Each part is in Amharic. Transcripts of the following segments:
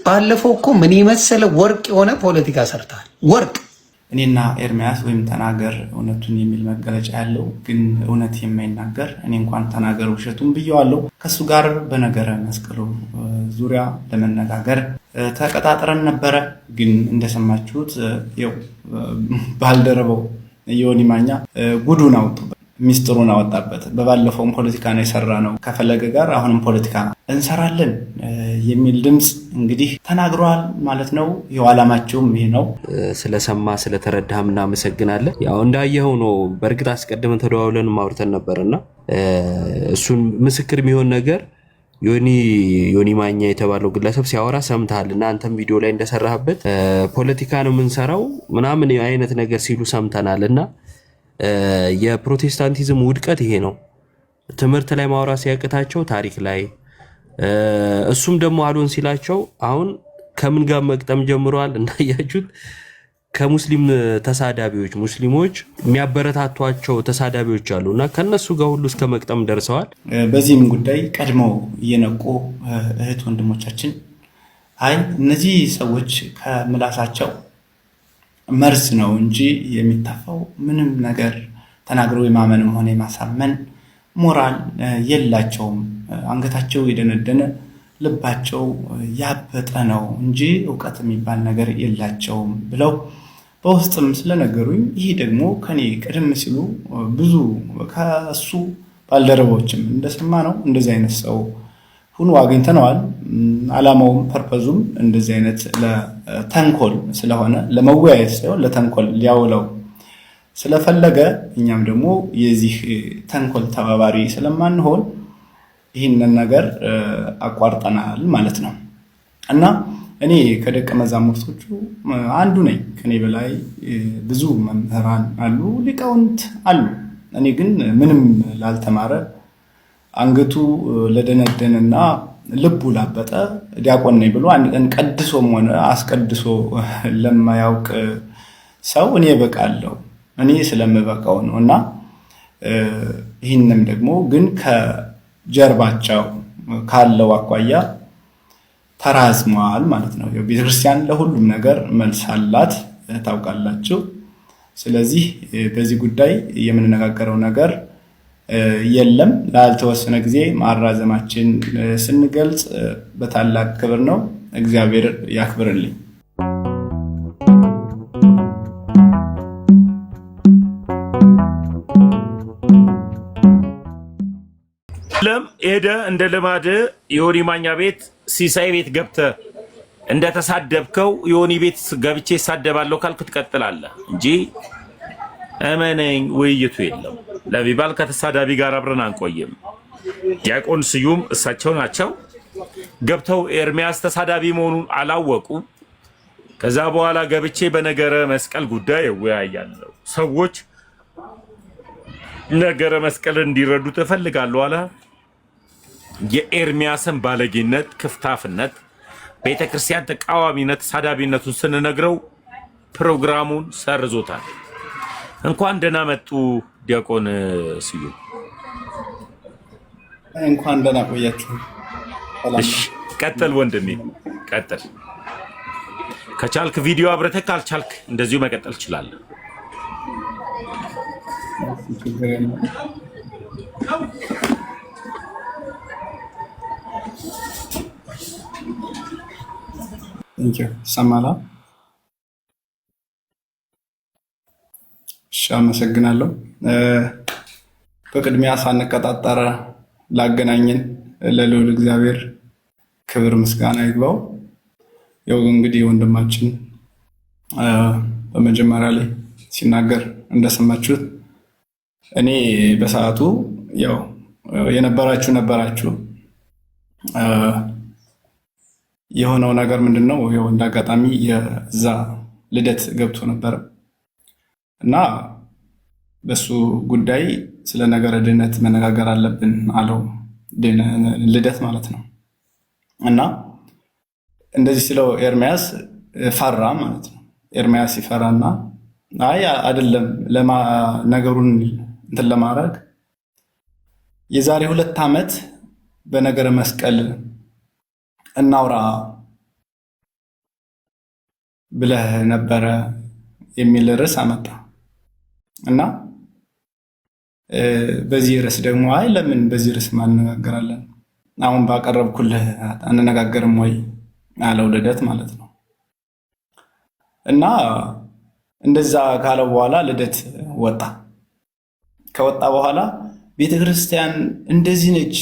ባለፈው እኮ ምን የመሰለ ወርቅ የሆነ ፖለቲካ ሰርተሃል። ወርቅ እኔና ኤርሚያስ ወይም ተናገር እውነቱን የሚል መገለጫ ያለው ግን እውነት የማይናገር እኔ እንኳን ተናገር ውሸቱን ብየዋለሁ። ከሱ ጋር በነገረ መስቀሉ ዙሪያ ለመነጋገር ተቀጣጥረን ነበረ። ግን እንደሰማችሁት ያው ባልደረበው ዮኒ ማኛ ጉዱን አወጡበት፣ ሚስጥሩን አወጣበት። በባለፈውም ፖለቲካ ነው የሰራነው ከፈለገ ጋር አሁንም ፖለቲካ እንሰራለን የሚል ድምጽ እንግዲህ ተናግሯል ማለት ነው። የዓላማቸውም ይሄ ነው። ስለሰማ ስለተረዳህም እናመሰግናለን። ያው እንዳየኸው ነው። በእርግጥ አስቀድመን ተደዋውለን ማውርተን ነበርና እሱን ምስክር የሚሆን ነገር ዮኒ ማኛ የተባለው ግለሰብ ሲያወራ ሰምተሃል እና አንተም ቪዲዮ ላይ እንደሰራህበት ፖለቲካ ነው የምንሰራው ምናምን አይነት ነገር ሲሉ ሰምተናልና የፕሮቴስታንቲዝም ውድቀት ይሄ ነው። ትምህርት ላይ ማውራት ሲያቅታቸው ታሪክ ላይ እሱም ደግሞ አሉን ሲላቸው አሁን ከምን ጋር መቅጠም ጀምረዋል። እንዳያችሁት ከሙስሊም ተሳዳቢዎች ሙስሊሞች የሚያበረታቷቸው ተሳዳቢዎች አሉና ከነሱ ጋር ሁሉ እስከ መቅጠም ደርሰዋል። በዚህም ጉዳይ ቀድመው እየነቁ እህት ወንድሞቻችን አይ እነዚህ ሰዎች ከምላሳቸው መርዝ ነው እንጂ የሚታፋው ምንም ነገር ተናግረው የማመንም ሆነ የማሳመን ሞራል የላቸውም፣ አንገታቸው የደነደነ ልባቸው ያበጠ ነው እንጂ ዕውቀት የሚባል ነገር የላቸውም ብለው በውስጥም ስለነገሩኝ፣ ይሄ ደግሞ ከኔ ቀደም ሲሉ ብዙ ከሱ ባልደረቦችም እንደሰማ ነው እንደዚህ አይነት ሰው ሁኑ አግኝተነዋል። ዓላማውም ፐርፐዙም እንደዚህ አይነት ለተንኮል ስለሆነ ለመወያየት ሳይሆን ለተንኮል ሊያውለው ስለፈለገ እኛም ደግሞ የዚህ ተንኮል ተባባሪ ስለማንሆን ይህንን ነገር አቋርጠናል ማለት ነው። እና እኔ ከደቀ መዛሙርቶቹ አንዱ ነኝ። ከኔ በላይ ብዙ መምህራን አሉ፣ ሊቃውንት አሉ። እኔ ግን ምንም ላልተማረ አንገቱ ለደነደንና ልቡ ላበጠ ዲያቆን ነኝ ብሎ አንድ ቀን ቀድሶም ሆነ አስቀድሶ ለማያውቅ ሰው እኔ በቃለሁ። እኔ ስለምበቃው ነው። እና ይህንም ደግሞ ግን ከጀርባቸው ካለው አኳያ ተራዝሟል ማለት ነው። ቤተክርስቲያን ለሁሉም ነገር መልስ አላት ታውቃላችሁ። ስለዚህ በዚህ ጉዳይ የምንነጋገረው ነገር የለም። ላልተወሰነ ጊዜ ማራዘማችን ስንገልጽ በታላቅ ክብር ነው። እግዚአብሔር ያክብርልኝ። ለም ሄደ እንደ ልማድ ዮኒ ማኛ ቤት ሲሳይ ቤት ገብተ እንደተሳደብከው ዮኒ ቤት ገብቼ ሳደባለሁ ካልክ ትቀጥላለህ እንጂ እመነኝ ውይይቱ የለም። ለቢባል ከተሳዳቢ ጋር አብረን አንቆይም። ዲያቆን ስዩም እሳቸው ናቸው ገብተው ኤርሚያስ ተሳዳቢ መሆኑን አላወቁ። ከዛ በኋላ ገብቼ በነገረ መስቀል ጉዳይ እወያያለሁ። ሰዎች ነገረ መስቀል እንዲረዱ ተፈልጋለሁ አለ። የኤርሚያስን ባለጌነት፣ ክፍታፍነት፣ ቤተክርስቲያን ተቃዋሚነት፣ ሳዳቢነቱን ስንነግረው ፕሮግራሙን ሰርዞታል። እንኳን ደህና መጡ ዲያቆን ስዩም። እንኳን ደህና ቆያችሁ። እሺ ቀጥል ወንድሜ ቀጥል። ከቻልክ ቪዲዮ አብረተህ ካልቻልክ እንደዚሁ መቀጠል ትችላለህ። ሰማላ አመሰግናለሁ። በቅድሚያ ሳንቀጣጠር ላገናኘን ለልዑል እግዚአብሔር ክብር ምስጋና ይግባው። ያው እንግዲህ ወንድማችን በመጀመሪያ ላይ ሲናገር እንደሰማችሁት እኔ በሰዓቱ ያው ነበራችሁ የሆነው ነገር ምንድነው? ያው እንዳጋጣሚ የዛ ልደት ገብቶ ነበር እና በሱ ጉዳይ ስለ ነገረ ድነት መነጋገር አለብን አለው። ልደት ማለት ነው። እና እንደዚህ ስለው ኤርሚያስ ፈራ ማለት ነው። ኤርሚያስ ይፈራና አይ አይደለም ነገሩን እንትን ለማድረግ የዛሬ 2 ዓመት በነገረ መስቀል እናውራ ብለህ ነበረ የሚል ርዕስ አመጣ እና በዚህ ርዕስ ደግሞ አይ ለምን በዚህ ርዕስ ማነጋገራለን አሁን ባቀረብኩልህ አንነጋገርም ወይ አለው ልደት ማለት ነው። እና እንደዛ ካለው በኋላ ልደት ወጣ። ከወጣ በኋላ ቤተክርስቲያን እንደዚህ ነች፣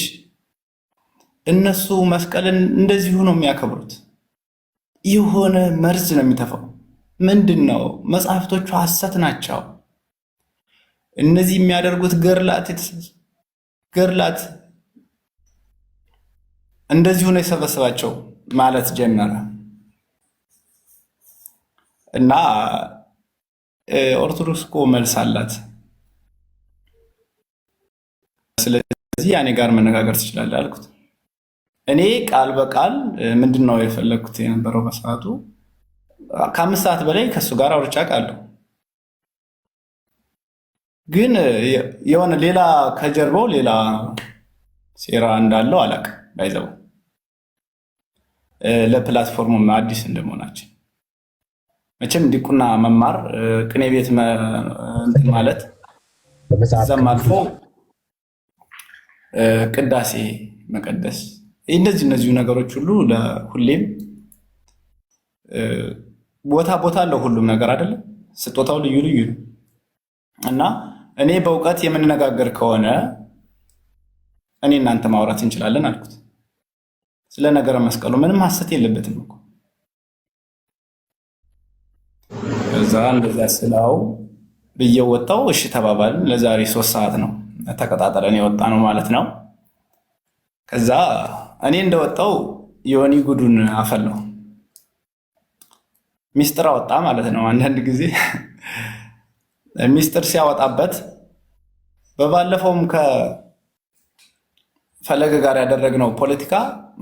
እነሱ መስቀልን እንደዚሁ ነው የሚያከብሩት፣ የሆነ መርዝ ነው የሚተፋው። ምንድን ነው? መጽሐፍቶቹ ሐሰት ናቸው። እነዚህ የሚያደርጉት ገርላት እንደዚሁ ነው የሰበሰባቸው ማለት ጀመረ እና ኦርቶዶክስ እኮ መልስ አላት። ስለዚህ ያኔ ጋር መነጋገር ትችላለህ አልኩት። እኔ ቃል በቃል ምንድን ነው የፈለግኩት የነበረው በሰዓቱ ከ5 ሰዓት በላይ ከእሱ ጋር አውርቼ አውቃለሁ። ግን የሆነ ሌላ ከጀርባው ሌላ ሴራ እንዳለው አላውቅም። ባይዘው ለፕላትፎርሙም አዲስ እንደመሆናችን መቼም ዲቁና መማር ቅኔ ቤት ማለት እዛም አልፎ ቅዳሴ መቀደስ እነዚህ ነገሮች ሁሉ ለሁሌም ቦታ አለው። ሁሉም ነገር አይደለም፣ ስጦታው ልዩ ልዩ ነው እና እኔ በእውቀት የምንነጋገር ከሆነ እኔ እናንተ ማውራት እንችላለን አልኩት። ስለ ነገረ መስቀሉ ምንም ሐሰት የለበትም እኮ። ከዛ እንደዛ ስላው ብዬው ወጣው። እሺ ተባባልን። ለዛሬ 3 ሰዓት ነው ተቀጣጠረን የወጣ ነው ማለት ነው። ከዛ እኔ እንደወጣው ዮኒ ጉዱን አፈለው ሚስጥር አወጣ ማለት ነው። አንዳንድ ጊዜ ሚስጥር ሲያወጣበት በባለፈውም ከፈለገ ጋር ያደረግነው ፖለቲካ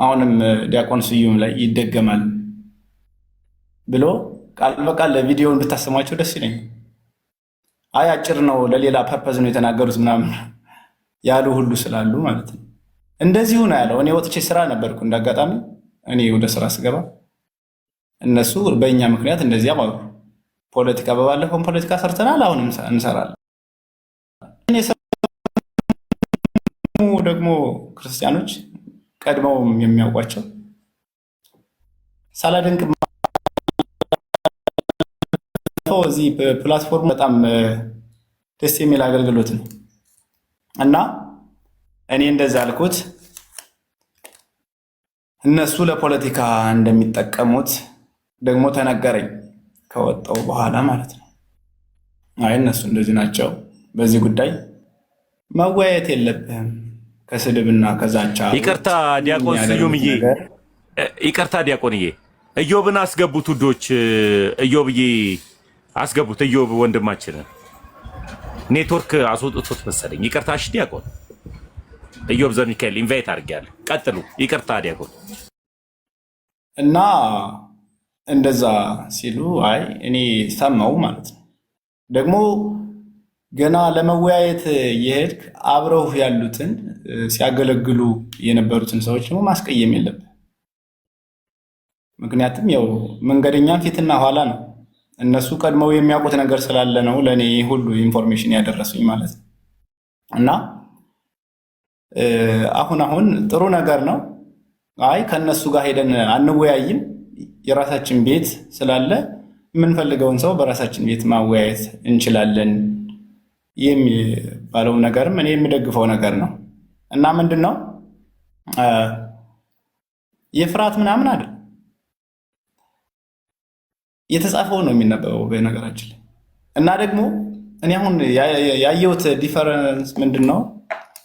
አሁንም ዲያቆን ስዩም ላይ ይደገማል ብሎ ቃል በቃል ለቪዲዮውን ብታሰማቸው ደስ ይለኛል። አይ አጭር ነው ለሌላ ፐርፐዝ ነው የተናገሩት ምናምን ያሉ ሁሉ ስላሉ ማለት ነው። እንደዚሁ ነው ያለው። እኔ ወጥቼ ስራ ነበርኩ እንዳጋጣሚ እኔ ወደ ስራ ስገባ እነሱ በእኛ ምክንያት እንደዚህ አባሉ ፖለቲካ በባለፈውም ፖለቲካ ሰርተናል፣ አሁንም እንሰራለን። ደግሞ ክርስቲያኖች ቀድመውም የሚያውቋቸው ሳላደንቅ እዚህ ፕላትፎርም በጣም ደስ የሚል አገልግሎት ነው እና እኔ እንደዛ አልኩት። እነሱ ለፖለቲካ እንደሚጠቀሙት ደግሞ ተነገረኝ ከወጣው በኋላ ማለት ነው። አይ እነሱ እንደዚህ ናቸው፣ በዚህ ጉዳይ መወያየት የለብህም ከስድብና ከዛቻ። ይቅርታ ዲያቆን ስዩምዬ፣ ይቅርታ ዲያቆንዬ፣ እዮብን አስገቡት ውዶች፣ እዮብዬ አስገቡት። እዮብ ወንድማችንን ኔትወርክ አስወጥቶት መሰለኝ። ይቅርታ እሺ ዲያቆን እዮብ ዘሚካኤል ኢንቫይት አድርጌያለሁ። ቀጥሉ። ይቅርታ ዲያቆን። እና እንደዛ ሲሉ አይ እኔ ሰማው ማለት ነው። ደግሞ ገና ለመወያየት የሄድክ አብረው ያሉትን ሲያገለግሉ የነበሩትን ሰዎች ደግሞ ማስቀየም የለብህ። ምክንያቱም ያው መንገደኛም ፊትና ኋላ ነው። እነሱ ቀድመው የሚያውቁት ነገር ስላለ ነው ለእኔ ሁሉ ኢንፎርሜሽን ያደረሱኝ ማለት ነው። እና አሁን ጥሩ ነገር ነው። አይ ከነሱ ጋር ሄደን አንወያይም፣ የራሳችን ቤት ስላለ የምንፈልገውን ሰው በራሳችን ቤት ማወያየት እንችላለን የሚባለው ነገርም እኔ የምደግፈው ነገር ነው። እና ምንድን ነው የፍርሃት ምናምን አይደል፣ የተጻፈው ነው የሚነበበው በነገራችን ላይ። እና ደግሞ እኔ አሁን ያየሁት ዲፈረንስ ምንድን ነው?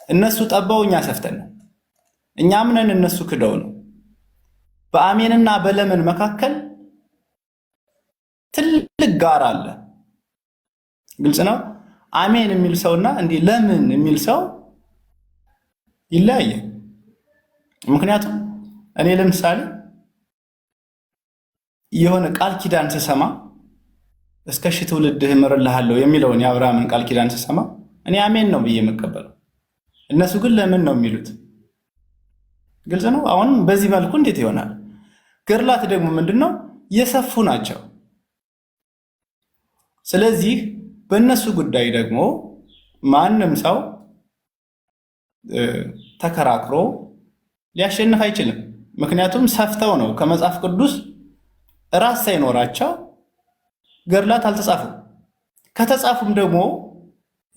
እነሱ ጠባው፣ እኛ ሰፍተን ነው። እኛ ምነን እነሱ ክደው ነው። በአሜንና በለምን መካከል ትልቅ ጋር አለ። ግልጽ ነው። አሜን የሚል ሰውና እንዲህ ለምን የሚል ሰው ይለያያል። ምክንያቱም እኔ ለምሳሌ የሆነ ቃል ኪዳን ስሰማ እስከ ሺህ ትውልድህ እምርልሃለሁ የሚለውን የአብርሃምን ቃል ኪዳን ስሰማ እኔ አሜን ነው ብዬ የምቀበለው። እነሱ ግን ለምን ነው የሚሉት? ግልጽ ነው። አሁን በዚህ መልኩ እንዴት ይሆናል? ገድላት ደግሞ ምንድነው? የሰፉ ናቸው። ስለዚህ በእነሱ ጉዳይ ደግሞ ማንም ሰው ተከራክሮ ሊያሸንፍ አይችልም። ምክንያቱም ሰፍተው ነው ከመጽሐፍ ቅዱስ ራስ ሳይኖራቸው ገድላት አልተጻፉም። ከተጻፉም ደግሞ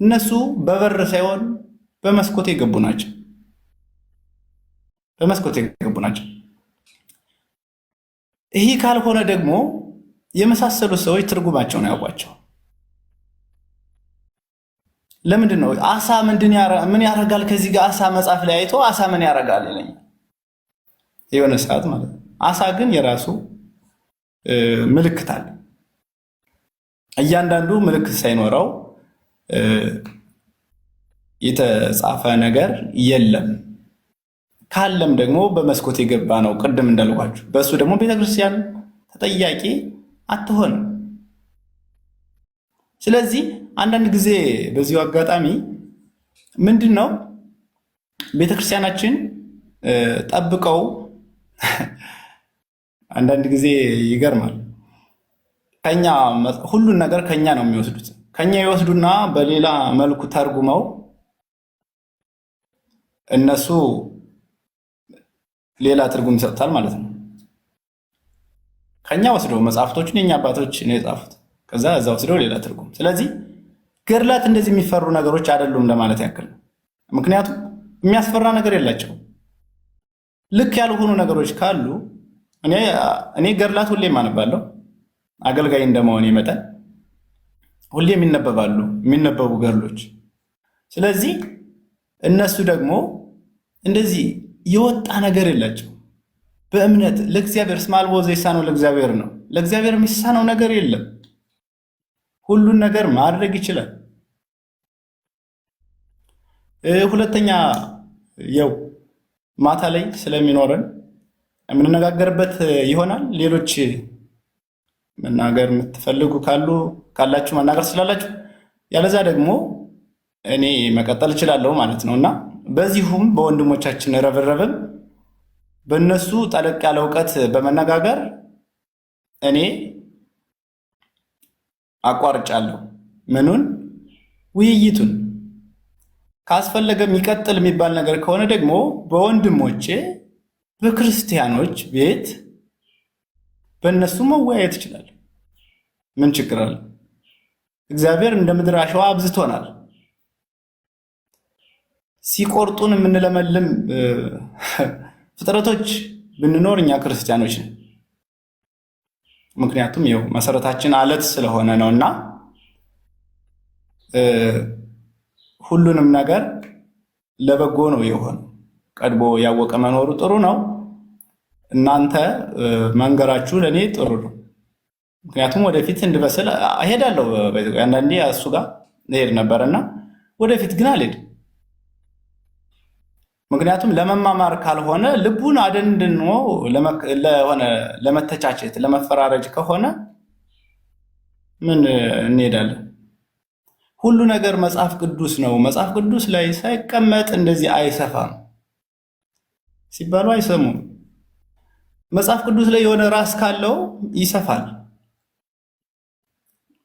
እነሱ በበር ሳይሆን በመስኮት የገቡ ናቸው። በመስኮት የገቡ ናቸው። ይህ ካልሆነ ደግሞ የመሳሰሉት ሰዎች ትርጉማቸውን ያውቋቸው። ለምንድን ነው አሳ ምን ያደርጋል? ከዚህ ጋር አሳ መጽሐፍ ላይ አይቶ አሳ ምን ያደርጋል ይለኛል የሆነ ሰዓት ማለት ነው። አሳ ግን የራሱ ምልክት አለ። እያንዳንዱ ምልክት ሳይኖረው የተጻፈ ነገር የለም። ካለም ደግሞ በመስኮት የገባ ነው። ቅድም እንዳልኳችሁ በእሱ ደግሞ ቤተክርስቲያን ተጠያቂ አትሆንም። ስለዚህ አንዳንድ ጊዜ በዚሁ አጋጣሚ ምንድን ነው ቤተክርስቲያናችን ጠብቀው አንዳንድ ጊዜ ይገርማል። ከኛ ሁሉን ነገር ከኛ ነው የሚወስዱት። ከኛ ይወስዱና በሌላ መልኩ ተርጉመው እነሱ ሌላ ትርጉም ይሰጡታል ማለት ነው። ከኛ ወስደው መጽሐፍቶችን የኛ አባቶች ነው የጻፉት፣ ከዛ እዛ ወስደው ሌላ ትርጉም። ስለዚህ ገድላት እንደዚህ የሚፈሩ ነገሮች አይደሉም ለማለት ያክል ነው። ምክንያቱም የሚያስፈራ ነገር የላቸውም። ልክ ያልሆኑ ነገሮች ካሉ እኔ ገድላት ሁሌም አነባለሁ። አገልጋይ እንደመሆኔ መጠን ሁሌም ይነበባሉ የሚነበቡ ገድሎች። ስለዚህ እነሱ ደግሞ እንደዚህ የወጣ ነገር የላቸው። በእምነት ለእግዚአብሔር እስመ አልቦ ዘይሳነው ለእግዚአብሔር ነው። ለእግዚአብሔር የሚሳነው ነገር የለም። ሁሉን ነገር ማድረግ ይችላል። ሁለተኛ ያው ማታ ላይ ስለሚኖረን የምንነጋገርበት ይሆናል። ሌሎች መናገር የምትፈልጉ ካላችሁ መናገር ስላላችሁ፣ ያለዛ ደግሞ እኔ መቀጠል እችላለሁ ማለት ነው እና በዚሁም በወንድሞቻችን ረብረብም በእነሱ ጠለቅ ያለ እውቀት በመነጋገር እኔ አቋርጫለሁ። ምኑን? ውይይቱን። ካስፈለገ የሚቀጥል የሚባል ነገር ከሆነ ደግሞ በወንድሞቼ በክርስቲያኖች ቤት በእነሱ መወያየት ይችላል። ምን ችግር አለ? እግዚአብሔር እንደ ምድር አሸዋ አብዝቶናል። ሲቆርጡን የምንለመልም ፍጥረቶች ብንኖር እኛ ክርስቲያኖች ነን። ምክንያቱም ይኸው መሰረታችን አለት ስለሆነ ነውና ሁሉንም ነገር ለበጎ ነው የሆነው። ቀድሞ ያወቀ መኖሩ ጥሩ ነው። እናንተ መንገራችሁ ለኔ ጥሩ ነው። ምክንያቱም ወደፊት እንድበስል እሄዳለሁ። አንዳንዴ እሱ ጋር እሄድ ነበርና ወደፊት ግን አልሄድም። ምክንያቱም ለመማማር ካልሆነ ልቡን አደንድኖ ለሆነ ለመተቻቸት ለመፈራረጅ ከሆነ ምን እንሄዳለን? ሁሉ ነገር መጽሐፍ ቅዱስ ነው። መጽሐፍ ቅዱስ ላይ ሳይቀመጥ እንደዚህ አይሰፋም ሲባሉ አይሰሙም። መጽሐፍ ቅዱስ ላይ የሆነ ራስ ካለው ይሰፋል።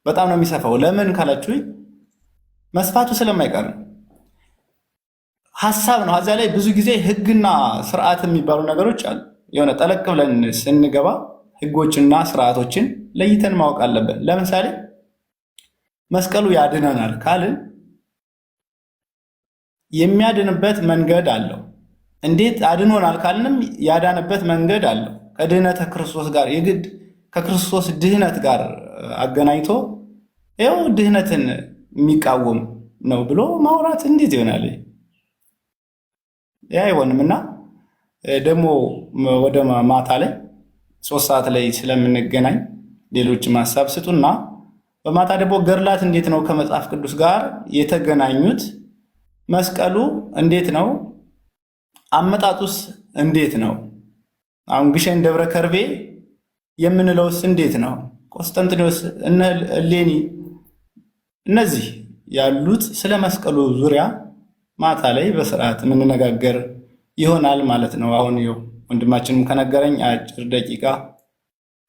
በጣም ነው የሚሰፋው። ለምን ካላችሁኝ መስፋቱ ስለማይቀር ነው። ሐሳብ ነው። እዚያ ላይ ብዙ ጊዜ ህግና ስርዓት የሚባሉ ነገሮች አሉ። የሆነ ጠለቅ ብለን ስንገባ ህጎችና ስርዓቶችን ለይተን ማወቅ አለብን። ለምሳሌ መስቀሉ ያድነናል ካልን የሚያድንበት መንገድ አለው። እንዴት አድኖናል ካልንም ያዳነበት መንገድ አለው። ከድህነተ ክርስቶስ ጋር የግድ ከክርስቶስ ድህነት ጋር አገናኝቶ ይኸው ድህነትን የሚቃወም ነው ብሎ ማውራት እንዴት ይሆናል? ያ አይሆንምና ደግሞ ወደ ማታ ላይ 3 ሰዓት ላይ ስለምንገናኝ ሌሎችም ሐሳብ ስጡና በማታ ደግሞ ገድላት እንዴት ነው ከመጽሐፍ ቅዱስ ጋር የተገናኙት? መስቀሉ እንዴት ነው? አመጣጡስ እንዴት ነው? አሁን ግሸን ደብረ ከርቤ የምንለውስ እንዴት ነው? ቆስጠንጢኖስ እነ እሌኒ እነዚህ ያሉት ስለ መስቀሉ ዙሪያ ማታ ላይ በስርዓት የምንነጋገር ይሆናል ማለት ነው። አሁን ይኸው ወንድማችንም ከነገረኝ አጭር ደቂቃ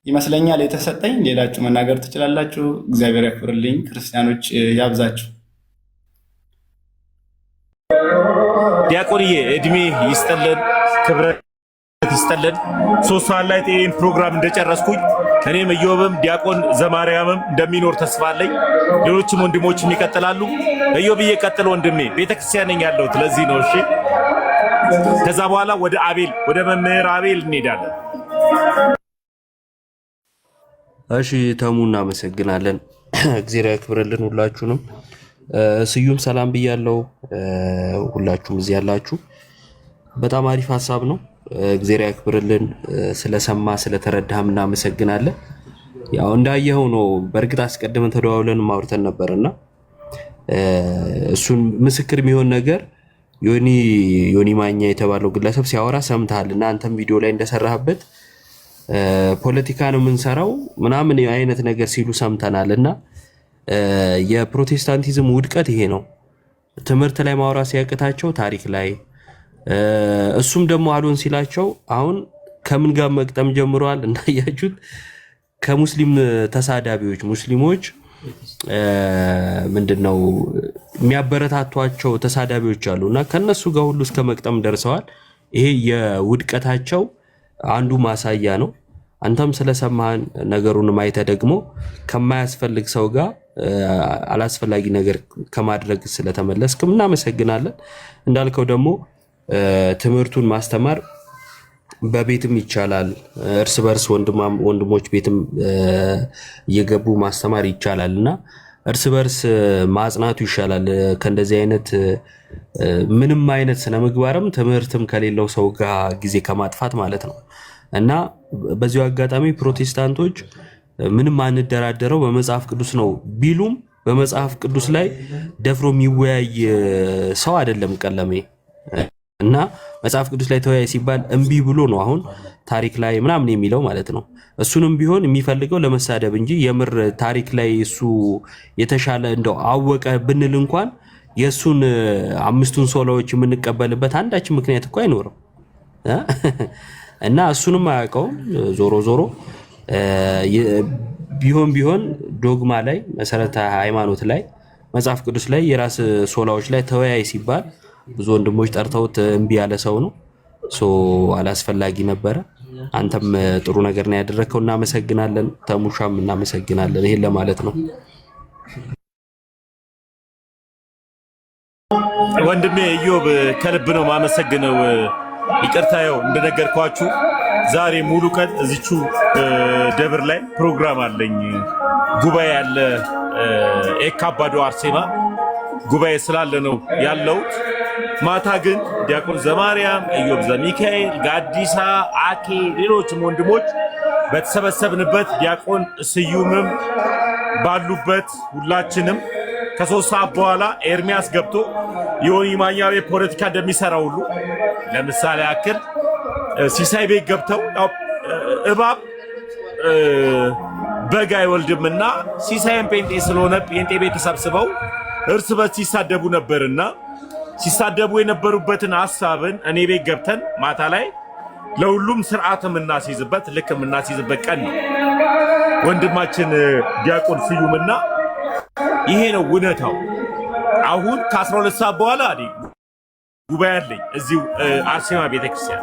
ይመስለኛል የተሰጠኝ። ሌላችሁ መናገር ትችላላችሁ። እግዚአብሔር ያክብርልኝ። ክርስቲያኖች ያብዛችሁ። ዲያቆንዬ እድሜ ይስጥልን፣ ክብረት ይስጥልን። 3 ሰዓት ላይ ይህን ፕሮግራም እንደጨረስኩኝ እኔም ኢዮብም ዲያቆን ዘማርያምም እንደሚኖር ተስፋ አለኝ። ሌሎችም ወንድሞችም ይቀጥላሉ። ኢዮብዬ ቀጥል ወንድሜ፣ ቤተክርስቲያን ነኝ ያለሁት ለዚህ ነው። እሺ፣ ከዛ በኋላ ወደ መምህር አቤል እንሄዳለን። እሺ ተሙ እናመሰግናለን። እግዚአብሔር ያክብርልን ሁላችሁንም። ስዩም ሰላም ብያለሁ። ሁላችሁም እዚህ ያላችሁ በጣም አሪፍ ሀሳብ ነው። እግዚአብሔር ያክብርልን። ስለሰማ ስለተረዳህም እናመሰግናለን። ያው እንዳየኸው ነው። በእርግጥ አስቀድመን ተደዋውለን ማውርተን ነበርና እሱን ምስክር የሚሆን ነገር ዮኒ ማኛ የተባለው ግለሰብ ሲያወራ ሰምተሃል እና አንተም ቪዲዮ ላይ እንደሰራህበት ፖለቲካ ነው የምንሰራው ምናምን አይነት ነገር ሲሉ ሰምተናል። እና የፕሮቴስታንቲዝም ውድቀት ይሄ ነው። ትምህርት ላይ ማውራት ሲያቅታቸው ታሪክ ላይ እሱም ደግሞ አሉን ሲላቸው አሁን ከምን ጋር መቅጠም ጀምረዋል። እንዳያችሁት ከሙስሊም ተሳዳቢዎች ሙስሊሞች ምንድነው የሚያበረታቷቸው ተሳዳቢዎች አሉና ከነሱ ጋር ሁሉ እስከ መቅጠም ደርሰዋል። ይሄ የውድቀታቸው አንዱ ማሳያ ነው። አንተም ስለሰማህን ነገሩን ማይተ ደግሞ ከማያስፈልግ ሰው ጋር አላስፈላጊ ነገር ከማድረግ ስለተመለስክም እናመሰግናለን። እንዳልከው ደግሞ ትምህርቱን ማስተማር በቤትም ይቻላል። እርስ በርስ ወንድሞች ቤትም እየገቡ ማስተማር ይቻላል እና እርስ በርስ ማጽናቱ ይሻላል ከእንደዚህ አይነት ምንም አይነት ስነ ምግባርም ትምህርትም ከሌለው ሰው ጋር ጊዜ ከማጥፋት ማለት ነው። እና በዚሁ አጋጣሚ ፕሮቴስታንቶች ምንም አንደራደረው በመጽሐፍ ቅዱስ ነው ቢሉም በመጽሐፍ ቅዱስ ላይ ደፍሮ የሚወያይ ሰው አይደለም ቀለሜ። እና መጽሐፍ ቅዱስ ላይ ተወያይ ሲባል እምቢ ብሎ ነው አሁን ታሪክ ላይ ምናምን የሚለው ማለት ነው። እሱንም ቢሆን የሚፈልገው ለመሳደብ እንጂ የምር ታሪክ ላይ እሱ የተሻለ እንደው አወቀ ብንል እንኳን የሱን 5ቱን ሶላዎች የምንቀበልበት አንዳች ምክንያት እኮ አይኖርም። እና እሱንም አያውቀውም። ዞሮ ዞሮ ቢሆን ዶግማ ላይ መሰረተ ሃይማኖት ላይ መጽሐፍ ቅዱስ ላይ የራስ ሶላዎች ላይ ተወያይ ሲባል ብዙ ወንድሞች ጠርተውት እምቢ ያለ ሰው ነው። አላስፈላጊ ነበረ። አንተም ጥሩ ነገር ነው ያደረከው፣ እናመሰግናለን። ተሙሻም እናመሰግናለን። ይሄን ለማለት ነው። ወንድሜ ኢዮብ ከልብ ነው ማመሰግነው። ይቅርታው እንደነገርኳችሁ ዛሬ ሙሉ ቀን እዚቹ ደብር ላይ ፕሮግራም አለኝ። ጉባኤ ያለ ኤካባዶ አርሴማ ጉባኤ ስላለ ነው ያለሁት። ማታ ግን ዲያቆን ዘማርያም፣ ኢዮብ ዘሚካኤል፣ ጋዲሳ፣ አኬ ሌሎችም ወንድሞች በተሰበሰብንበት ዲያቆን ስዩምም ባሉበት ሁላችንም ከ3 ሰዓት በኋላ ኤርሚያስ ገብቶ ዮኒ ማኛ ቤት ፖለቲካ እንደሚሰራ ሁሉ ለምሳሌ ያክል ሲሳይ ቤት ገብተው እባብ በግ አይወልድምና ሲሳይን ጴንጤ ስለሆነ ጴንጤ ቤት ተሰብስበው እርስ በርስ ሲሳደቡ ነበርና ሲሳደቡ የነበሩበትን ሐሳብን እኔ ቤት ገብተን ማታ ላይ ለሁሉም ስርዓት የምናስይዝበት ልክ የምናስይዝበት ቀን ነው ወንድማችን ዲያቆን ስዩምና ይሄ ነው እውነታው። አሁን ከ12 ሰዓት በኋላ ጉባኤ አለኝ እዚሁ አርሴማ ቤተክርስቲያን።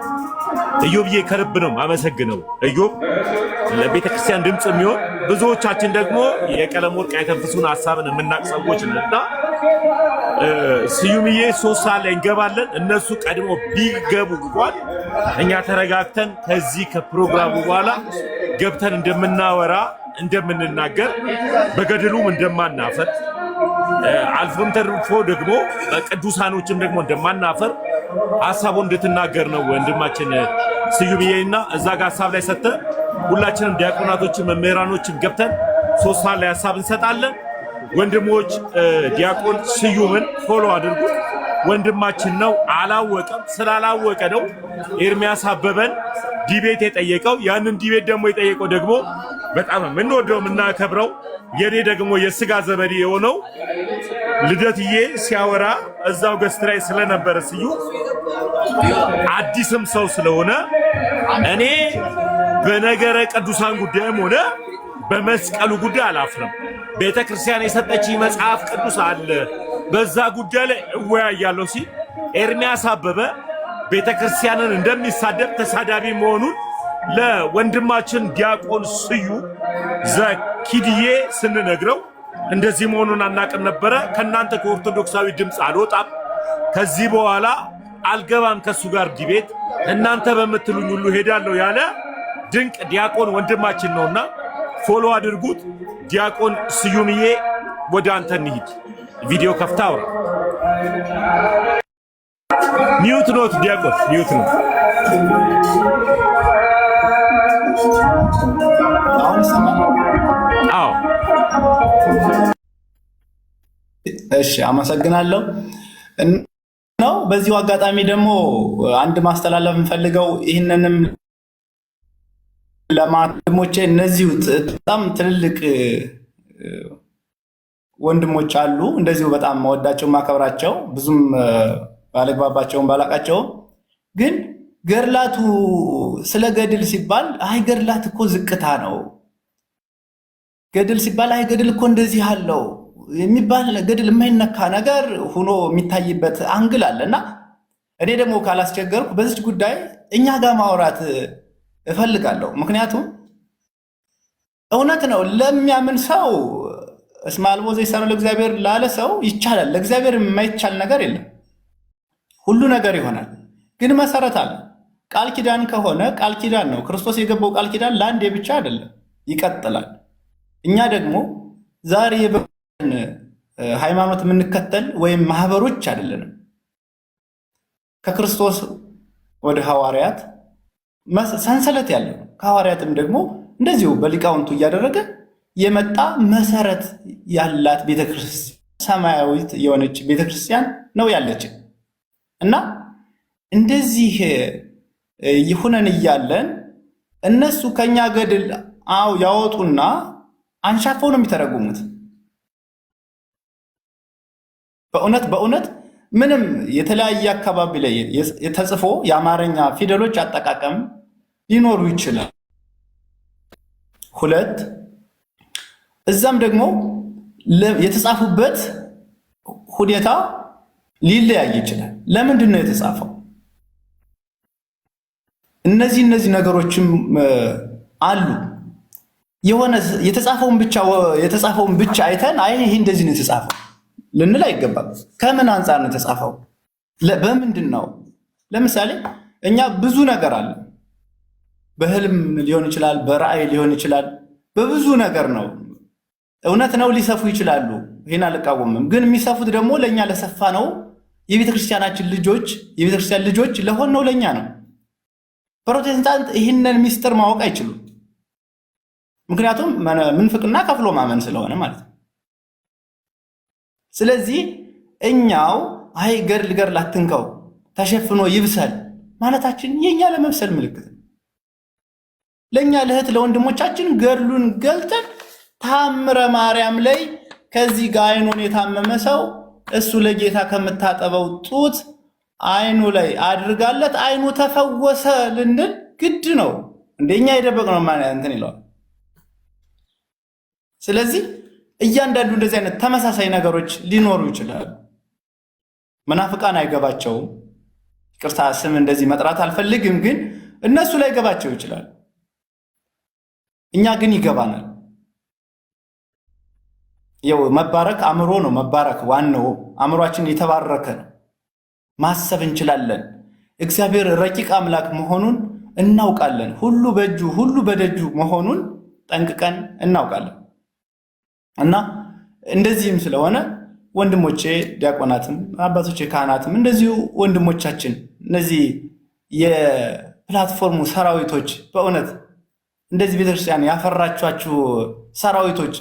ኢዮብዬ ከልብ ነው አመሰግነው። ኢዮብ ለቤተክርስቲያን ድምጽ የሚሆን ብዙዎቻችን ደግሞ የቀለም ወርቅ አይተንፍሱን ሐሳብን የምናቅ ሰዎች ነንና ስዩምዬ 3 ሰዓት ላይ እንገባለን። እነሱ ቀድሞ ቢገቡ እንኳን እኛ ተረጋግተን ከዚህ ከፕሮግራሙ በኋላ ገብተን እንደምናወራ እንደምንናገር በገድሉም እንደማናፈር አልፎም ተርፎ ደግሞ በቅዱሳኖችም ደግሞ እንደማናፈር ሐሳቡ እንድትናገር ነው ወንድማችን ስዩምዬና እዛ ጋር ሐሳብ ላይ ሰጠ። ሁላችንም ዲያቆናቶችም መምህራኖችም ገብተን 3 ሰዓት ላይ ሐሳብ እንሰጣለን። ወንድሞች ዲያቆን ስዩምን ፎሎ አድርጉት። ወንድማችን ነው፣ አላወቀም። ስላላወቀ ነው ኤርሚያስ አበበን ዲቤት የጠየቀው። ያንን ዲቤት ደግሞ የጠየቀው ደግሞ በጣም የምንወደው የምናከብረው የኔ ደግሞ የስጋ ዘመዴ የሆነው ልደትዬ ሲያወራ እዛው ገስት ላይ ስለነበረ ስዩ አዲስም ሰው ስለሆነ እኔ በነገረ ቅዱሳን ጉዳይም ሆነ በመስቀሉ ጉዳይ አላፍርም። ቤተ ክርስቲያን የሰጠችኝ መጽሐፍ ቅዱስ አለ፣ በዛ ጉዳይ ላይ እወያያለሁ ሲል ኤርሚያስ አበበ ቤተ ክርስቲያንን እንደሚሳደብ ተሳዳቢ መሆኑን ለወንድማችን ዲያቆን ስዩም ዘኪድዬ ስንነግረው እንደዚህ መሆኑን አናቅም ነበረ። ከእናንተ ከኦርቶዶክሳዊ ድምፅ አልወጣም፣ ከዚህ በኋላ አልገባም ከሱ ጋር ዲቤት፣ እናንተ በምትሉኝ ሁሉ ሄዳለሁ ያለ ድንቅ ዲያቆን ወንድማችን ነውና ፎሎ አድርጉት። ዲያቆን ስዩምዬ ወደ አንተ እንሂድ። ቪዲዮ ከፍታ አውራ። ሚዩት ኖት ዲያቆን ሚዩት ኖት። አዎ እሺ፣ አመሰግናለሁ ነው። በዚሁ አጋጣሚ ደግሞ አንድ ማስተላለፍ የምፈልገው ይህንንም ለማድሞቼ እነዚሁ በጣም ትልልቅ ወንድሞች አሉ፣ እንደዚሁ በጣም መወዳቸው ማከብራቸው፣ ብዙም ባለግባባቸውን ባላቃቸውም፣ ግን ገድላቱ ስለ ገድል ሲባል አይ ገድላት እኮ ዝቅታ ነው፣ ገድል ሲባል አይ ገድል እኮ እንደዚህ አለው የሚባል ገድል የማይነካ ነገር ሆኖ የሚታይበት አንግል አለ እና እኔ ደግሞ ካላስቸገርኩ በዚች ጉዳይ እኛ ጋር ማውራት እፈልጋለሁ። ምክንያቱም እውነት ነው ለሚያምን ሰው እስመ አልቦ ዘይሳነው ለእግዚአብሔር ላለ ሰው ይቻላል። ለእግዚአብሔር የማይቻል ነገር የለም፣ ሁሉ ነገር ይሆናል። ግን መሰረት አለ። ቃል ኪዳን ከሆነ ቃል ኪዳን ነው። ክርስቶስ የገባው ቃል ኪዳን ለአንዴ ብቻ አይደለም፣ ይቀጥላል። እኛ ደግሞ ዛሬ ሃይማኖት የምንከተል ወይም ማህበሮች አይደለንም። ከክርስቶስ ወደ ሐዋርያት ሰንሰለት ያለው ከሐዋርያትም ደግሞ እንደዚሁ በሊቃውንቱ እያደረገ የመጣ መሰረት ያላት ቤተክርስቲያን ሰማያዊት የሆነች ቤተክርስቲያን ነው ያለችን እና እንደዚህ ይሁነን እያለን እነሱ ከኛ ገድል ያወጡና አንሻፈው ነው የሚተረጉሙት። በእውነት ምንም የተለያየ አካባቢ ላይ የተጽፎ የአማርኛ ፊደሎች አጠቃቀም ሊኖሩ ይችላል። ሁለት እዛም ደግሞ የተጻፉበት ሁኔታ ሊለያይ ይችላል። ለምንድን ነው የተጻፈው? እነዚህ ነገሮችም አሉ። የሆነ የተጻፈውን ብቻ አይተን አይ ይሄ እንደዚህ ነው የተጻፈው ልንል አይገባም። ከምን አንጻር ነው የተጻፈው? በምንድን ነው? ለምሳሌ እኛ ብዙ ነገር አለ። በህልም ሊሆን ይችላል፣ በራእይ ሊሆን ይችላል፣ በብዙ ነገር ነው። እውነት ነው ሊሰፉ ይችላሉ፣ ይሄን አልቃወምም። ግን የሚሰፉት ደግሞ ለኛ ለሰፋ ነው የቤተክርስቲያናችን ልጆች የቤተክርስቲያን ልጆች ለሆነው ለኛ ነው። ፕሮቴስታንት ይህንን ሚስጥር ማወቅ አይችሉም። ምክንያቱም ምንፍቅና ከፍሎ ማመን ስለሆነ ማለት ነው። ስለዚህ እኛው አይ ገድል አትንከው ተሸፍኖ ይብሰል ማለታችን የኛ ለመብሰል ምልክት ነው። ለኛ ለእህት ለወንድሞቻችን ገድሉን ገልጠን ታምረ ማርያም ላይ ከዚህ ጋር አይኑን የታመመ ሰው እሱ ለጌታ ከምታጠበው ጡት አይኑ ላይ አድርጋለት አይኑ ተፈወሰ ልንል ግድ ነው። እንደኛ የደበቅነው ማለት እንትን ይላል። ስለዚህ እያንዳንዱ እንደዚህ አይነት ተመሳሳይ ነገሮች ሊኖሩ ይችላሉ። መናፍቃን አይገባቸውም። ይቅርታ ስም እንደዚህ መጥራት አልፈልግም፣ ግን እነሱ ላይ ገባቸው ይችላል። እኛ ግን ይገባናል። ያው መባረክ አእምሮ ነው። መባረክ ዋናው አእምሯችን የተባረከ ነው። ማሰብ እንችላለን። እግዚአብሔር ረቂቅ አምላክ መሆኑን እናውቃለን። ሁሉ በእጁ ሁሉ በደጁ መሆኑን ጠንቅቀን እናውቃለን። እና እንደዚህም ስለሆነ ወንድሞቼ ዲያቆናትም አባቶቼ ካህናትም እንደዚሁ ወንድሞቻችን እነዚህ የፕላትፎርሙ ሰራዊቶች በእውነት እንደዚህ ቤተክርስቲያን ያፈራቿችሁ ሰራዊቶች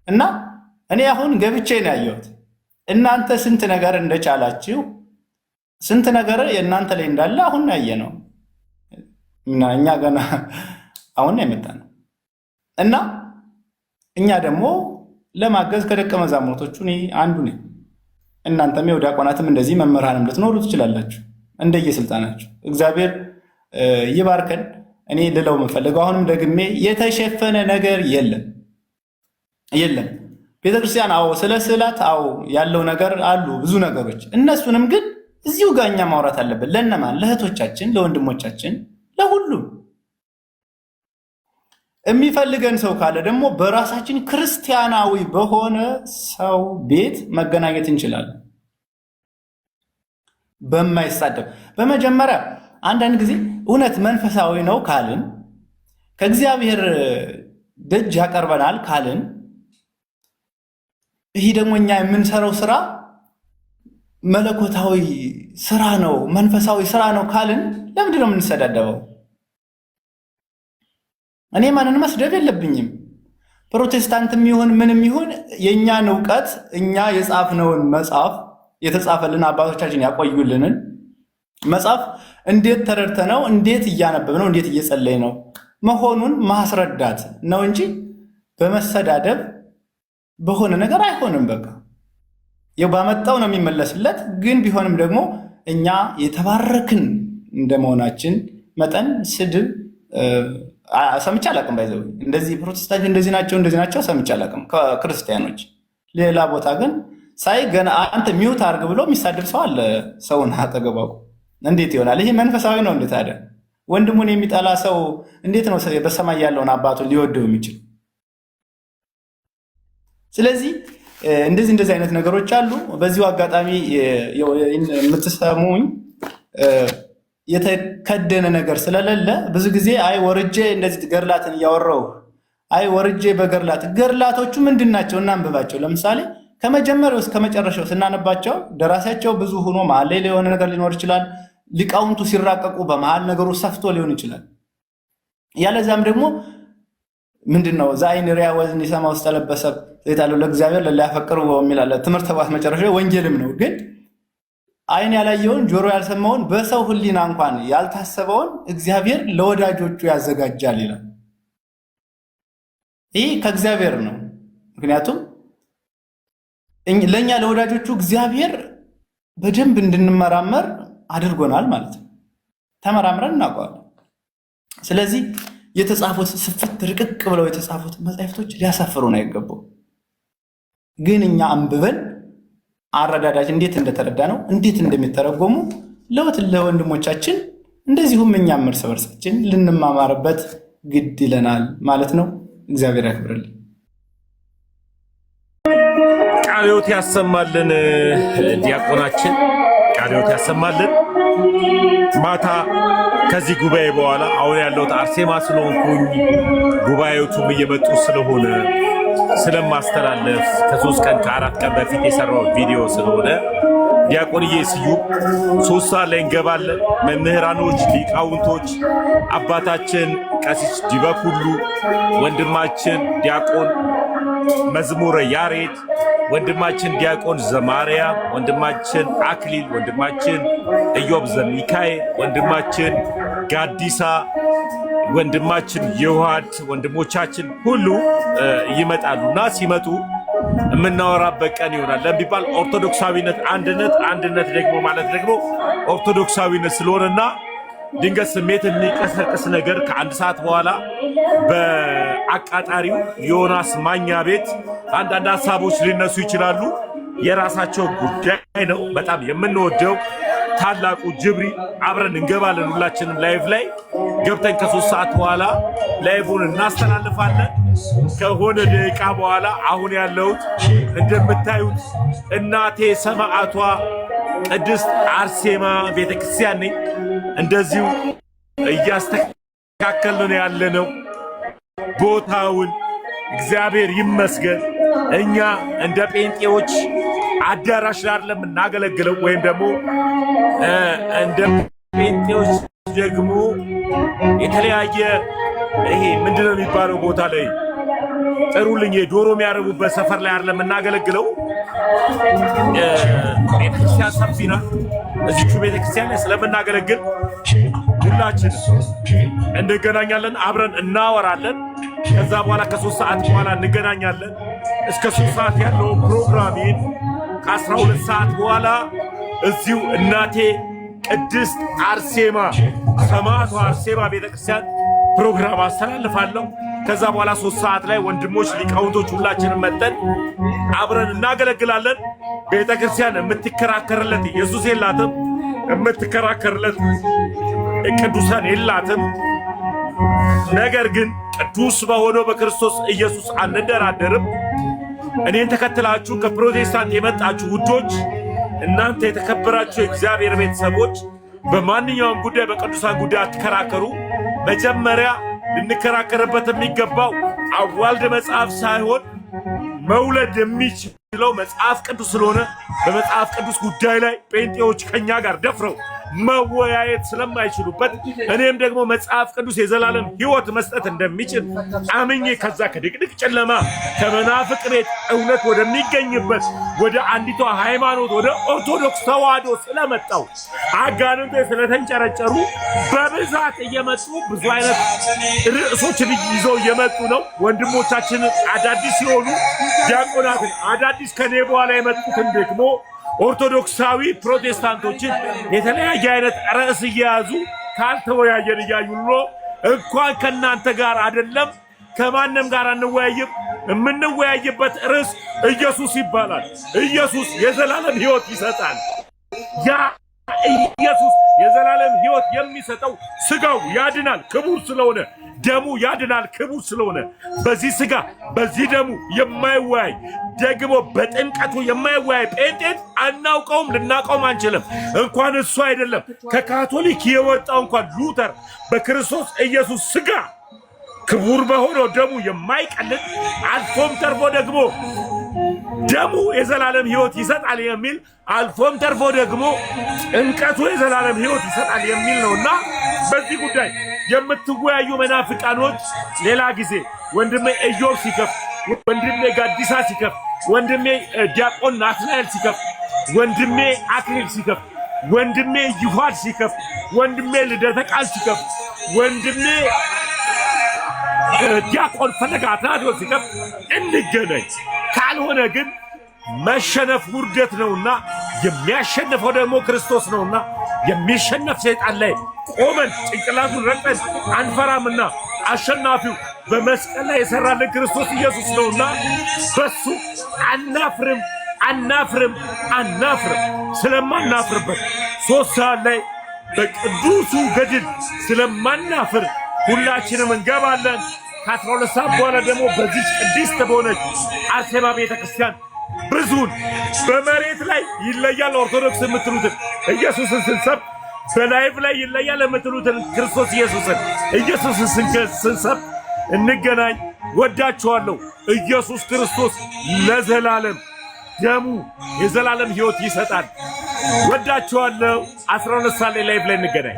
እና እኔ አሁን ገብቼ ነው ያየሁት። እናንተ ስንት ነገር እንደቻላችሁ ስንት ነገር የእናንተ ላይ እንዳለ አሁን ያየ ነው። እኛ ገና አሁን የመጣ ነው እና እኛ ደግሞ ለማገዝ ከደቀ መዛሙርቶቹ እኔ አንዱ ነኝ። እናንተም የው ዲያቆናትም እንደዚህ መምህራንም ልትኖሩ ትችላላችሁ እንደየስልጣናችሁ። እግዚአብሔር ይባርከን። እኔ ልለው የምፈልገው አሁንም ደግሜ የተሸፈነ ነገር የለም። ቤተክርስቲያን አዎ፣ ስለ ስዕላት አዎ ያለው ነገር አሉ ብዙ ነገሮች። እነሱንም ግን እዚሁ ጋር እኛ ማውራት አለብን። ለእነማን? ለእህቶቻችን፣ ለወንድሞቻችን፣ ለሁሉም። የሚፈልገን ሰው ካለ ደግሞ በራሳችን ክርስቲያናዊ በሆነ ሰው ቤት መገናኘት እንችላለን፣ በማይሳደብ። በመጀመሪያ አንዳንድ ጊዜ እውነት መንፈሳዊ ነው ካልን ከእግዚአብሔር ደጅ ያቀርበናል ካልን ይህ ደግሞ እኛ የምንሰራው ስራ መለኮታዊ ስራ ነው፣ መንፈሳዊ ስራ ነው ካልን ለምንድን ነው የምንሰዳደበው? እኔ ማንን መስደብ የለብኝም። ፕሮቴስታንትም ይሁን ምንም ይሁን የእኛን እውቀት እኛ የጻፍነውን መጽሐፍ የተጻፈልን አባቶቻችን ያቆዩልንን መጽሐፍ እንዴት ተረድተነው እንዴት እያነበብነው እንዴት እየጸለይ ነው መሆኑን ማስረዳት ነው እንጂ በመሰዳደብ በሆነ ነገር አይሆንም። በቃ ባመጣው ነው የሚመለስለት። ግን ቢሆንም ደግሞ እኛ የተባረክን እንደመሆናችን መጠን ስድብ ሰምቼ አላውቅም። ባይዘው እንደዚህ ፕሮቴስታንት እንደዚህ ናቸው ሰምቼ አላውቅም ከክርስቲያኖች። ሌላ ቦታ ግን ሳይ ገና አንተ ሚውት አድርግ ብሎ የሚሳደብ ሰው አለ። ሰውን አጠገባው እንዴት ይሆናል? ይሄ መንፈሳዊ ነው እንዴ ታዲያ? ወንድሙን የሚጠላ ሰው እንዴት ነው በሰማይ ያለውን አባቱን ሊወደው የሚችል? ስለዚህ እንደዚህ አይነት ነገሮች አሉ። በዚሁ አጋጣሚ የምትሰሙኝ የተከደነ ነገር ስለሌለ ብዙ ጊዜ አይ ወርጄ እንደዚህ ገርላትን እያወራው አይ ወርጄ ገርላቶቹ ምንድናቸው እናንብባቸው። ለምሳሌ ከመጀመሪያው እስከ መጨረሻው ስናነባቸው ደራሲያቸው ብዙ ሆኖ መሀል ላይ የሆነ ነገር ሊኖር ይችላል። ሊቃውንቱ ሲራቀቁ በመሀል ነገሩ ሰፍቶ ሊሆን ይችላል። ያለዛም ደግሞ ምንድነው ዛይን ሪያ ወዝን ይሰማ ውስጥ ተለበሰ ዘይታለው ለእግዚአብሔር ለላያፈቅሩ የሚል አለ። ትምህርተ ባት መጨረሻ ወንጌልም ነው። ግን አይን ያላየውን ጆሮ ያልሰማውን በሰው ሕሊና እንኳን ያልታሰበውን እግዚአብሔር ለወዳጆቹ ያዘጋጃል ይላል። ይህ ከእግዚአብሔር ነው። ምክንያቱም ለኛ ለወዳጆቹ እግዚአብሔር በደንብ እንድንመራመር አድርጎናል ማለት ነው። ተመራምረን እናውቀዋለን። ስለዚህ የተጻፉት ስፍት ርቅቅ ብለው የተጻፉት መጻሕፍቶች ሊያሳፍሩን አይገባው። ግን እኛ አንብበን አረዳዳጅ እንዴት እንደተረዳ ነው እንዴት እንደሚተረጎሙ ለወንድሞቻችን እንደዚሁም እኛም እርስ በርሳችን ልንማማርበት ግድ ይለናል ማለት ነው። እግዚአብሔር ያክብርልን። ቃለ ሕይወት ያሰማልን። ዲያቆናችን ቃለ ሕይወት ያሰማልን። ማታ ከዚህ ጉባኤ በኋላ አሁን ያለሁት አርሴማ ስለሆንኩኝ ጉባኤዎቹም እየመጡ ስለሆነ ስለማስተላለፍ ከ3 ቀን ከ4 ቀን በፊት የሰራው ቪዲዮ ስለሆነ ዲያቆንዬ ስዩም 3 ሰዓት ላይ እንገባለን። መምህራኖች፣ ሊቃውንቶች፣ አባታችን ቀሲስ ዲበኩሉ፣ ወንድማችን ዲያቆን መዝሙረ ያሬድ፣ ወንድማችን ዲያቆን ዘማርያም፣ ወንድማችን አክሊል፣ ወንድማችን ኢዮብ ዘሚካኤል፣ ወንድማችን ጋዲሳ፣ ወንድማችን የውሃድ ወንድሞቻችን ሁሉ ይመጣሉና ሲመጡ የምናወራበት ቀን ይሆናል። ለሚባል ኦርቶዶክሳዊነት አንድነት ደግሞ ማለት ደግሞ ኦርቶዶክሳዊነት ስለሆነና ድንገት ስሜት የሚቀሰቅስ ነገር ከ1 ሰዓት በኋላ በአቃጣሪው ዮናስ ማኛ ቤት አንዳንድ ሀሳቦች ሊነሱ ይችላሉ። የራሳቸው ጉዳይ ነው። በጣም የምንወደው ታላቁ ጅብሪ አብረን እንገባለን። ሁላችንም ላይቭ ላይ ገብተን ከ3 ሰዓት በኋላ ላይቭን እናስተላልፋለን። ከሆነ ደቂቃ በኋላ አሁን ያለሁት እንደምታዩት እናቴ ሰማዕቷ ቅድስት አርሴማ ቤተክርስቲያን ነኝ። እንደዚሁ እያስተካከልን ያለነው ቦታውን እግዚአብሔር ይመስገን። እኛ እንደ ጴንጤዎች አዳራሽ ላይ አይደለም እናገለግለው፣ ወይም ደግሞ እንደ ጴንጤዎች ደግሞ የተለያየ ይሄ ምንድነው የሚባለው ቦታ ላይ ጥሩልኝ ዶሮ የሚያረቡበት ሰፈር ላይ አይደለም እናገለግለው። ቤተክርስቲያን ሰፊ ናት። እዚቹ ቤተክርስቲያን ላይ ስለምናገለግል ሁላችን እንገናኛለን፣ አብረን እናወራለን። ከዛ በኋላ ከ3 ሰዓት በኋላ እንገናኛለን። እስከ 3 ሰዓት ያለው ፕሮግራሜን ከ12 ሰዓት በኋላ እዚሁ እናቴ ቅድስት አርሴማ ሰማዕቷ አርሴማ ቤተክርስቲያን ፕሮግራም አስተላልፋለሁ። ከዛ በኋላ 3 ሰዓት ላይ ወንድሞች ሊቃውንቶች ሁላችንም መጠን አብረን እናገለግላለን። ቤተክርስቲያን የምትከራከርለት ኢየሱስ የላትም፣ የምትከራከርለት ቅዱሳን የላትም። ነገር ግን ቅዱስ በሆነው በክርስቶስ ኢየሱስ አንደራደርም። እኔን ተከትላችሁ ከፕሮቴስታንት የመጣችሁ ውዶች፣ እናንተ የተከበራችሁ የእግዚአብሔር ቤተሰቦች በማንኛውም ጉዳይ በቅዱሳን ጉዳይ አትከራከሩ። መጀመሪያ ልንከራከርበት የሚገባው አዋልድ መጽሐፍ ሳይሆን መውለድ የሚችለው መጽሐፍ ቅዱስ ስለሆነ በመጽሐፍ ቅዱስ ጉዳይ ላይ ጴንጤዎች ከኛ ጋር ደፍረው መወያየት ስለማይችሉበት እኔም ደግሞ መጽሐፍ ቅዱስ የዘላለም ሕይወት መስጠት እንደሚችል አምኜ ከዛ ከድቅድቅ ጨለማ ከመናፍቅ ቤት እውነት ወደሚገኝበት ወደ አንዲቷ ሃይማኖት ወደ ኦርቶዶክስ ተዋህዶ ስለመጣው አጋንንቶች ስለተንጨረጨሩ በብዛት እየመጡ ብዙ አይነት ርዕሶችን ይዘው እየመጡ ነው። ወንድሞቻችን አዳዲስ ሲሆኑ ዲያቆናትን አዳዲስ ከኔ በኋላ የመጡትን ደግሞ ኦርቶዶክሳዊ ፕሮቴስታንቶችን የተለያየ አይነት ርዕስ እየያዙ ካልተወያየን እያዩ እንኳን ከናንተ ጋር አይደለም ከማንም ጋር አንወያይም። የምንወያይበት ርዕስ ኢየሱስ ይባላል። ኢየሱስ የዘላለም ሕይወት ይሰጣል። ያ ኢየሱስ የዘላለም ሕይወት የሚሰጠው ስጋው ያድናል ክቡር ስለሆነ፣ ደሙ ያድናል ክቡር ስለሆነ በዚህ ስጋ በዚህ ደሙ የማይወያይ ደግሞ በጥምቀቱ የማይወያይ ጴንጤን አናውቀውም፣ ልናውቀውም አንችልም። እንኳን እሱ አይደለም ከካቶሊክ የወጣው እንኳን ሉተር በክርስቶስ ኢየሱስ ስጋ ክቡር በሆነው ደሙ የማይቀልጥ አልፎም ተርፎ ደግሞ ደሙ የዘላለም ሕይወት ይሰጣል የሚል አልፎም ተርፎ ደግሞ ጥምቀቱ የዘላለም ሕይወት ይሰጣል የሚል ነውና በዚህ ጉዳይ የምትወያዩ መናፍቃኖች ሌላ ጊዜ ወንድሜ ኢዮብ ሲከፍ፣ ወንድሜ ጋዲሳ ሲከፍ፣ ወንድሜ ዲያቆን ናትናኤል ሲከፍ፣ ወንድሜ አክሊል ሲከፍ፣ ወንድሜ ይሁድ ሲከፍ፣ ወንድሜ ልደተ ቃል ሲከፍ፣ ወንድሜ ዲያቆን ፈለገ አትናቴዎስ ሲከፍ እንገናኝ። ካልሆነ ግን መሸነፍ ውርደት ነውና የሚያሸንፈው ደግሞ ክርስቶስ ነውና የሚሸነፍ ሰይጣን ላይ ቆመን ጭንቅላቱን ረግጠን አንፈራምና አሸናፊው በመስቀል ላይ የሰራልን ክርስቶስ ኢየሱስ ነውና በሱ አናፍርም አናፍርም አናፍርም። ስለማናፍርበት 3 ሰዓት ላይ በቅዱሱ ገድል ስለማናፍር ሁላችንም እንገባለን። ከ12 ሰዓት በኋላ ደግሞ በዚህ ቅድስት በሆነች አርሴማ ቤተክርስቲያን ብዙን በመሬት ላይ ይለያል ኦርቶዶክስ የምትሉትን ኢየሱስን ስንሰብክ፣ በላይቭ ላይ ይለያል የምትሉትን ክርስቶስ ኢየሱስን ስንሰብክ እንገናኝ። ወዳችኋለሁ። ኢየሱስ ክርስቶስ ለዘላለም ደሙ የዘላለም ሕይወት ይሰጣል። ወዳችኋለሁ። 12 ሰዓት ላይ ላይቭ ላይ እንገናኝ።